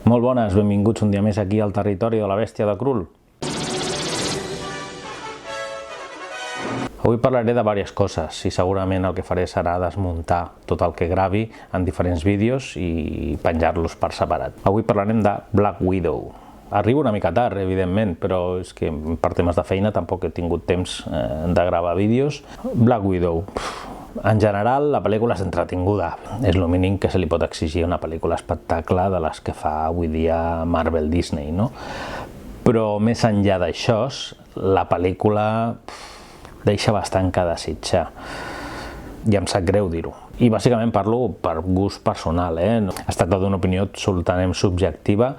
Molt bones, benvinguts un dia més aquí al territori de la bèstia de Krull. Avui parlaré de diverses coses i segurament el que faré serà desmuntar tot el que gravi en diferents vídeos i penjar-los per separat. Avui parlarem de Black Widow. Arribo una mica tard, evidentment, però és que per temes de feina tampoc he tingut temps de gravar vídeos. Black Widow. En general, la pel·lícula és entretinguda. És el mínim que se li pot exigir a una pel·lícula espectacle de les que fa avui dia Marvel Disney, no? Però més enllà d'això, la pel·lícula deixa bastant que desitjar. I em sap greu dir-ho. I bàsicament parlo per gust personal, Es tracta d'una opinió absolutament subjectiva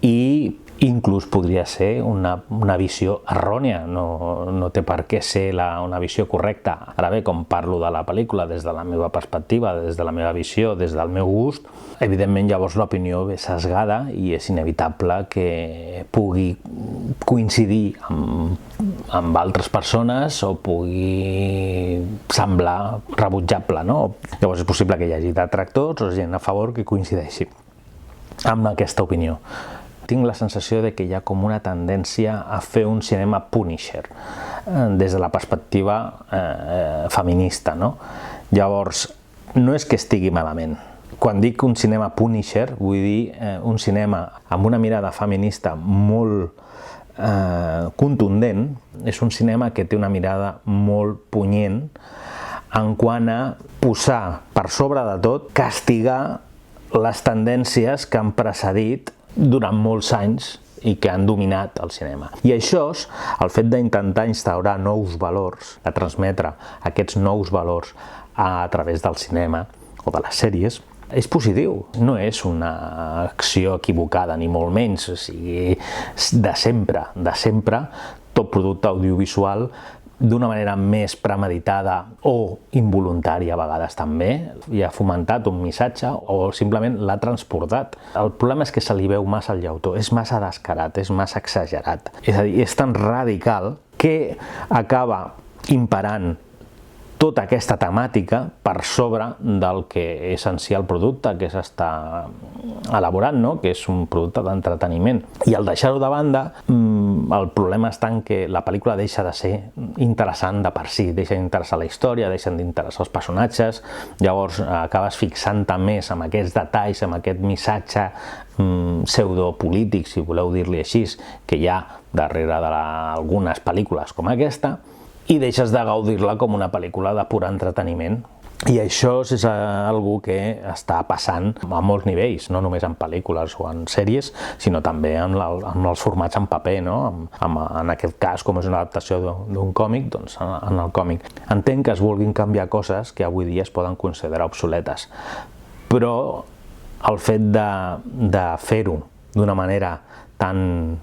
i inclús podria ser una visió errònia, no té per què ser una visió correcta. Ara bé, com parlo de la pel·lícula des de la meva perspectiva, des de la meva visió, des del meu gust, evidentment llavors l'opinió ve sesgada i és inevitable que pugui coincidir amb altres persones o pugui semblar rebutjable, no? Llavors és possible que hi hagi detractors o gent a favor que coincideixi amb aquesta opinió. Tinc la sensació de que hi ha com una tendència a fer un cinema Punisher des de la perspectiva feminista, no? Llavors, no és que estigui malament. Quan dic un cinema Punisher, vull dir un cinema amb una mirada feminista molt contundent. És un cinema que té una mirada molt punyent en quant a posar per sobre de tot, castigar les tendències que han precedit durant molts anys i que han dominat el cinema. I això, el fet d'intentar instaurar nous valors, de transmetre aquests nous valors a través del cinema o de les sèries, és positiu. No és una acció equivocada, ni molt menys. O sigui, de sempre, tot producte audiovisual d'una manera més premeditada o involuntària a vegades també, i ha fomentat un missatge o simplement l'ha transportat. El problema és que se li veu massa el llautó, és massa descarat, és massa exagerat. És a dir, és tan radical que acaba imperant tota aquesta temàtica per sobre del que és en si el producte que s'està elaborant, no? Que és un producte d'entreteniment. I al deixar-ho de banda, el problema està en que la pel·lícula deixa de ser interessant de per si, deixa d'interessar la història, deixen d'interessar els personatges, llavors acabes fixant-te més amb aquests detalls, amb aquest missatge pseudopolític, si voleu dir-li així, que hi ha darrere d'algunes pel·lícules com aquesta, i deixes de gaudir-la com una pel·lícula de pur entreteniment. I això és algo que està passant a molts nivells, no només en pel·lícules o en sèries, sinó també en els formats en paper, no? En aquest cas, com és una adaptació d'un còmic, doncs en el còmic. Entenc que es vulguin canviar coses que avui dia es poden considerar obsoletes, però el fet de fer-ho d'una manera tan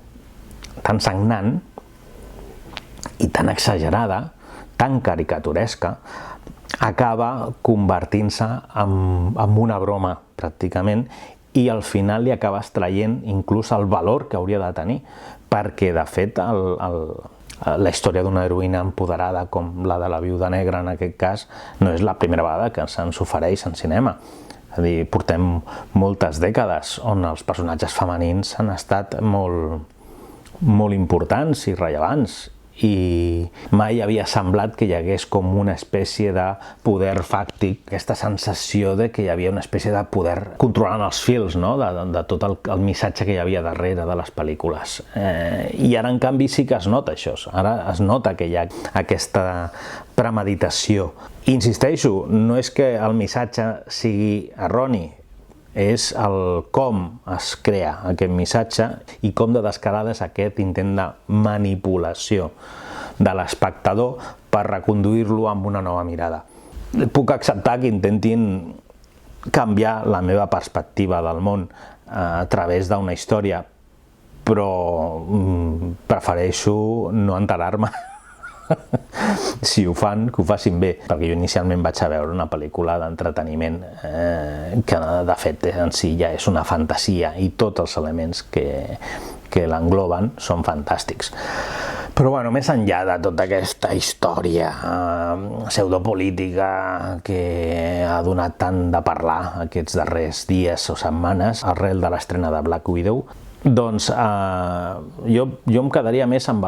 sagnant i tan exagerada, tan caricaturesca, acaba convertint-se en una broma, pràcticament, i al final li acabes traient inclús el valor que hauria de tenir, perquè, de fet, la història d'una heroïna empoderada com la de la Viuda Negra, en aquest cas, no és la primera vegada que se'ns ofereix en cinema. És a dir, portem moltes dècades on els personatges femenins han estat molt importants i rellevants, i mai havia semblat que hi hagués com una espècie de poder fàctic, aquesta sensació de que hi havia una espècie de poder controlant els fils, no? de tot el missatge que hi havia darrere de les pel·lícules. I ara, en canvi, sí que es nota això. Ara es nota que hi ha aquesta premeditació. Insisteixo, no és que el missatge sigui erroni, és el com es crea aquest missatge i com de descarada és aquest intent de manipulació de l'espectador per reconduir-lo amb una nova mirada. Puc acceptar que intentin canviar la meva perspectiva del món a través d'una història, però prefereixo no enterar-me. Si ho fan, que ho facin bé, perquè jo inicialment vaig a veure una pel·lícula d'entreteniment que de fet en si ja és una fantasia i tots els elements que l'engloben són fantàstics. Però bueno, més enllà de tota aquesta història pseudopolítica que ha donat tant de parlar aquests darrers dies o setmanes arrel de l'estrena de Black Widow, doncs jo em quedaria més amb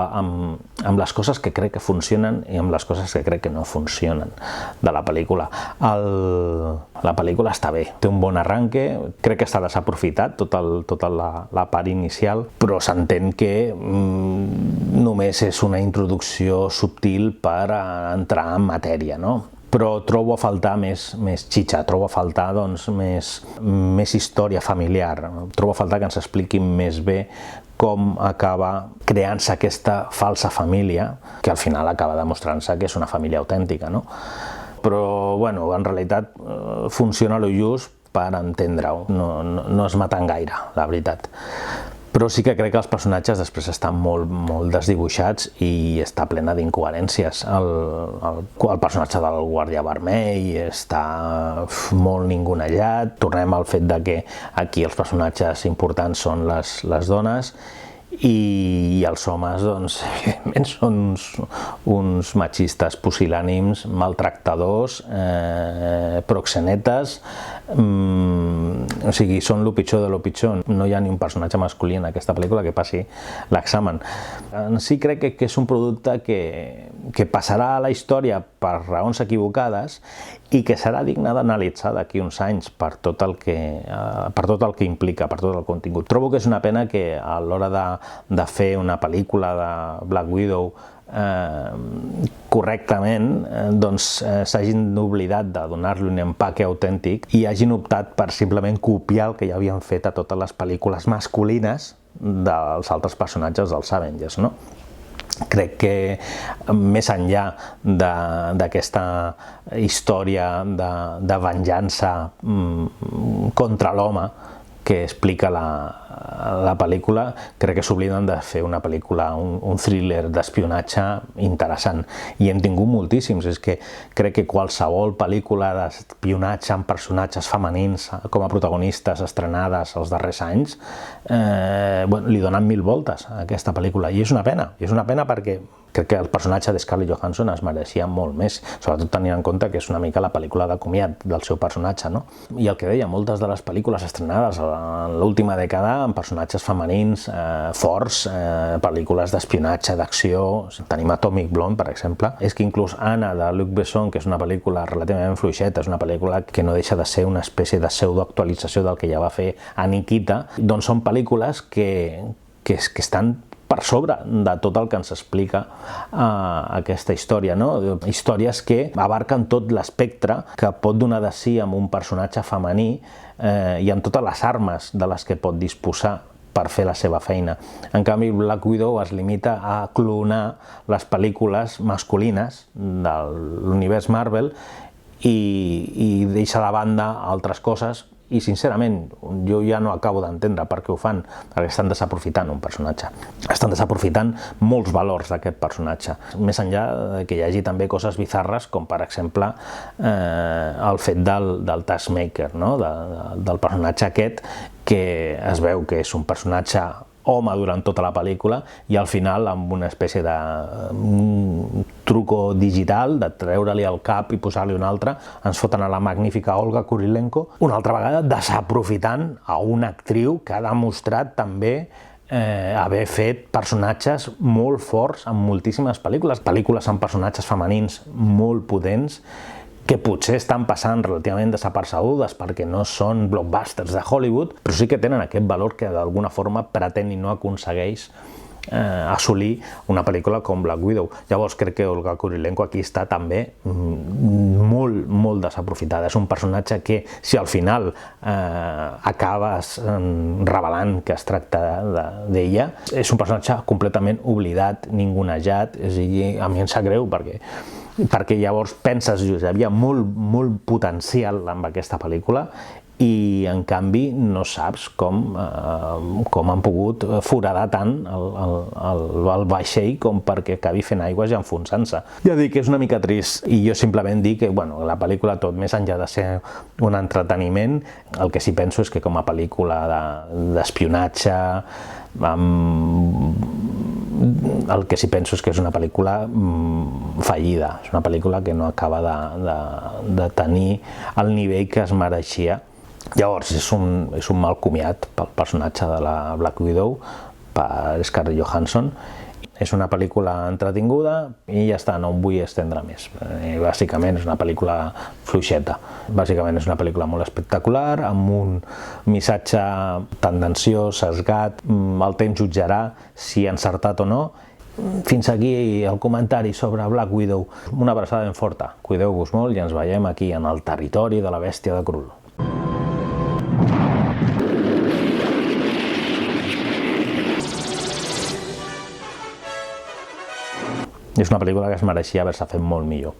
les coses que crec que funcionen i amb les coses que crec que no funcionen de la pel·lícula. La pel·lícula està bé, té un bon arranque, crec que està desaprofitat tota la part inicial, però s'entén que només és una introducció subtil per entrar en matèria, no? Però trobo a faltar més xitxa, trobo a faltar doncs, més història familiar, trobo a faltar que ens expliquin més bé com acaba creant-se aquesta falsa família, que al final acaba demostrant-se que és una família autèntica, no? Però, bueno, en realitat funciona lo just per entendre-ho, no es maten gaire, la veritat. Però sí que crec que els personatges després estan molt desdibuixats i està plena d'incoherències. El personatge del Guàrdia Vermell està molt ningunejat. Tornem al fet de que aquí els personatges importants són les dones i els homes, doncs, evidentment són uns machistes pusil·lànims, maltractadors, proxenetes, o sigui, són lo pitjor de lo pitjor. No hi ha ni un personatge masculí en aquesta pel·lícula que passi l'examen. En si crec que és un producte que passarà a la història per raons equivocades i que serà digne d'analitzar d'aquí uns anys per tot el que implica, per tot el contingut. Trobo que és una pena que a l'hora de fer una pel·lícula de Black Widow correctament, doncs s'hagin oblidat de donar-li un empaque autèntic i hagin optat per simplement copiar el que ja havien fet a totes les pel·lícules masculines dels altres personatges dels Avengers, no? Crec que més enllà d'aquesta història de venjança contra l'home que explica la pel·lícula, crec que s'obliden de fer una pel·lícula, un thriller d'espionatge interessant. I hem tingut moltíssims, és que crec que qualsevol pel·lícula d'espionatge amb personatges femenins com a protagonistes estrenades els darrers anys li donen 1000 voltes a aquesta pel·lícula, i és una pena perquè crec que el personatge de Scarlett Johansson es mereixia molt més, sobretot tenint en compte que és una mica la pel·lícula de comiat del seu personatge, no? I el que deia, moltes de les pel·lícules estrenades en l'última dècada amb personatges femenins forts, pel·lícules d'espionatge, d'acció, tenim Atomic Blonde, per exemple, és que inclús Anna, de Luc Besson, que és una pel·lícula relativament fluixeta, és una pel·lícula que no deixa de ser una espècie de pseudoactualització del que ja va fer a Nikita, doncs són pel·lícules que estan per sobre de tot el que ens explica aquesta història, no? Històries que abarquen tot l'espectre que pot donar de si amb un personatge femení i amb totes les armes de les que pot disposar per fer la seva feina. En canvi, Black Widow es limita a clonar les pel·lícules masculines de l'univers Marvel i deixa de banda altres coses. I sincerament, jo ja no acabo d'entendre per què ho fan, perquè estan desaprofitant un personatge. Estan desaprofitant molts valors d'aquest personatge. Més enllà que hi hagi també coses bizarres, com per exemple el fet del Taskmaker, no? Del personatge aquest, que es veu que és un personatge home durant tota la pel·lícula i al final amb una espècie de truco digital de treure-li el cap i posar-li un altre, ens foten a la magnífica Olga Kurylenko, una altra vegada desaprofitant a una actriu que ha demostrat també haver fet personatges molt forts en moltíssimes pel·lícules amb personatges femenins molt potents que potser estan passant relativament desapercebudes perquè no són blockbusters de Hollywood, però sí que tenen aquest valor que d'alguna forma pretén i no aconsegueix assolir una pel·lícula com Black Widow. Llavors crec que Olga Kurylenko aquí està també molt desaprofitada. És un personatge que, si al final acabes revelant que es tracta d'ella, és un personatge completament oblidat, ningunejat, i a mi em sap greu perquè llavors penses que hi havia molt potencial amb aquesta pel·lícula i en canvi no saps com han pogut foradar tant el vaixell com perquè acabi fent aigües i enfonsant-se. Ja dic que és una mica trist i jo simplement dic que la pel·lícula, tot més enllà de ser un entreteniment, el que sí penso és que com a pel·lícula d'espionatge el que sí penso és que és una pel·lícula fallida, és una pel·lícula que no acaba de tenir el nivell que es mereixia. Llavors és un mal comiat pel personatge de la Black Widow, per Scarlett Johansson. És una pel·lícula entretinguda i ja està, no em vull estendre més. Bàsicament és una pel·lícula fluixeta. Bàsicament és una pel·lícula molt espectacular, amb un missatge tendenciós, sesgat. El temps jutjarà si ha encertat o no. Fins aquí el comentari sobre Black Widow. Una abraçada ben forta. Cuideu-vos molt i ens veiem aquí en el territori de la bèstia de Krull. És una pel·lícula que es mereixia haver-se fet molt millor.